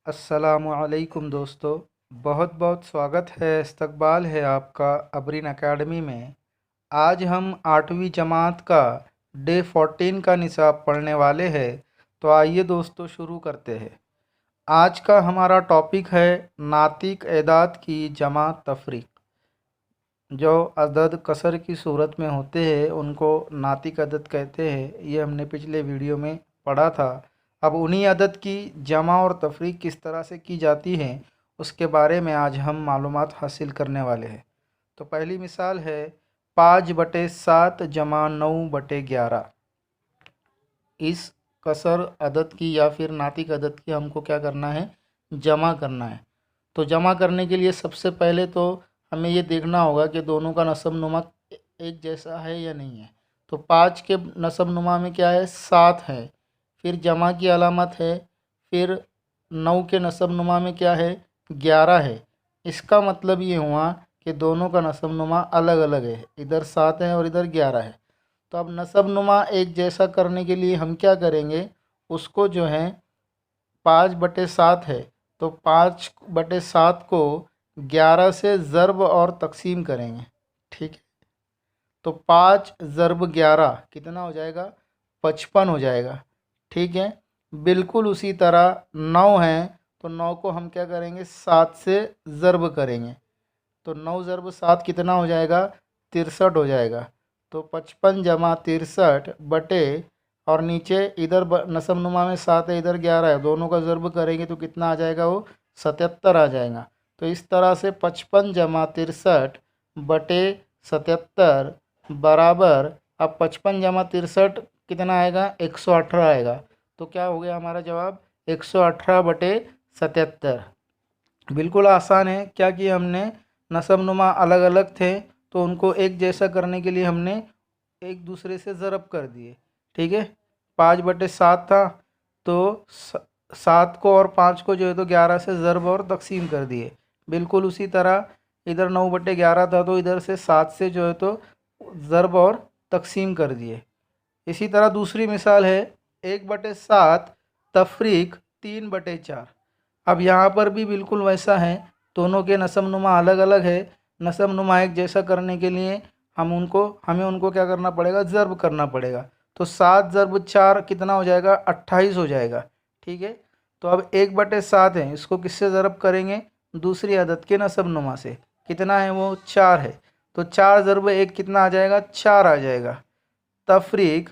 अस्सलामु अलैकुम दोस्तों। बहुत बहुत स्वागत है, इस्तकबाल है आपका अबरीन एकेडमी में। आज हम 8वीं जमात का डे 14 का निसाब पढ़ने वाले हैं। तो आइए दोस्तों शुरू करते हैं। आज का हमारा टॉपिक है नातिक एदाद की जमा तफरीक। जो अदद कसर की सूरत में होते हैं उनको नातिक अदद कहते हैं। ये हमने पिछले वीडियो में पढ़ा था। अब उन्हीं अदद की जमा और तफरीक किस तरह से की जाती है उसके बारे में आज हम मालूमात हासिल करने वाले हैं। तो पहली मिसाल है 5/7 जमा 9/11। इस कसर अदद की या फिर नातिक अदद की हमको क्या करना है, जमा करना है। तो जमा करने के लिए सबसे पहले तो हमें ये देखना होगा कि दोनों का नसब नुमा एक जैसा है या नहीं है। तो 5 के नसब नुमा में क्या है, 7 है। फिर जमा की अलामत है। फिर 9 के नसब नुमा में क्या है, 11 है। इसका मतलब ये हुआ कि दोनों का नसब नुमा अलग अलग है, इधर 7 है और इधर 11 है। तो अब नसब नुमा एक जैसा करने के लिए हम क्या करेंगे, उसको जो है 5/7 है तो 5/7 को 11 से ज़र्ब और तकसीम करेंगे। ठीक है, तो 5 ज़र्ब 11 कितना हो जाएगा, 55 हो जाएगा। ठीक है, बिल्कुल उसी तरह 9 है तो 9 को हम क्या करेंगे, 7 से ज़र्ब करेंगे। तो 9 ज़र्ब 7 कितना हो जाएगा, 63 हो जाएगा। तो 55 जमा 63 बटे और नीचे इधर नसब नुमा में 7 है, इधर 11 है, दोनों का ज़र्ब करेंगे तो कितना आ जाएगा, वो 77 आ जाएगा। तो इस तरह से 55 जमा 63 बटे 77 बराबर, अब 55 जमा 63 कितना आएगा, 118 आएगा। तो क्या हो गया हमारा जवाब, 118/77। बिल्कुल आसान है। क्या किया हमने, नसब नुमा अलग अलग थे तो उनको एक जैसा करने के लिए हमने एक दूसरे से ज़रब कर दिए। ठीक है, 5/7 था तो 7 को और 5 को जो है तो 11 से ज़रब और तकसीम कर दिए। बिल्कुल उसी तरह इधर 9/11 था तो इधर से 7 से जो है तो ज़रब और तकसीम कर दिए। इसी तरह दूसरी मिसाल है 1/7 तफरीक 3/4। अब यहाँ पर भी बिल्कुल वैसा है, दोनों के नसब नुमा अलग अलग है। नसब नुमा एक जैसा करने के लिए हमें उनको क्या करना पड़ेगा, ज़र्ब करना पड़ेगा। तो 7 ज़र्ब 4 कितना हो जाएगा, 28 हो जाएगा। ठीक है, तो अब 1/7 है, इसको किससे ज़र्ब करेंगे, दूसरी अदद के नसब नुमा से। कितना है वो, 4 है। तो 4 ज़र्ब 1 कितना आ जाएगा, 4 आ जाएगा। तफरीक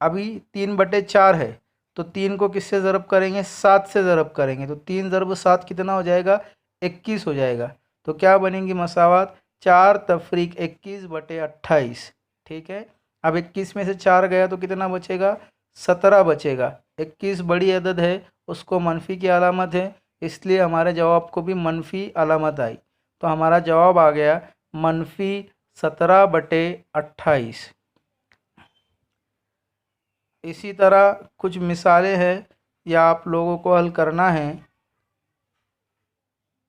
अभी 3/4 है तो 3 को किससे ज़रब करेंगे, 7 से ज़रब करेंगे। तो 3 ज़रब 7 कितना हो जाएगा, 21 हो जाएगा। तो क्या बनेंगी मसावात, 4 तफरीक 21/28। ठीक है, अब 21 में से 4 गया तो कितना बचेगा, 17 बचेगा। 21 बड़ी अदद है, उसको मनफी की अलामत है, इसलिए हमारे जवाब को भी मनफी अलामत आई। तो हमारा जवाब आ गया -17/28। इसी तरह कुछ मिसालें हैं या आप लोगों को हल करना है।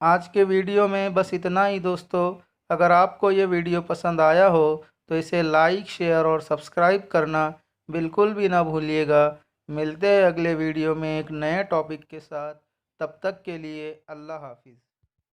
आज के वीडियो में बस इतना ही दोस्तों। अगर आपको ये वीडियो पसंद आया हो तो इसे लाइक, शेयर और सब्सक्राइब करना बिल्कुल भी ना भूलिएगा। मिलते हैं अगले वीडियो में एक नए टॉपिक के साथ। तब तक के लिए अल्लाह हाफिज़।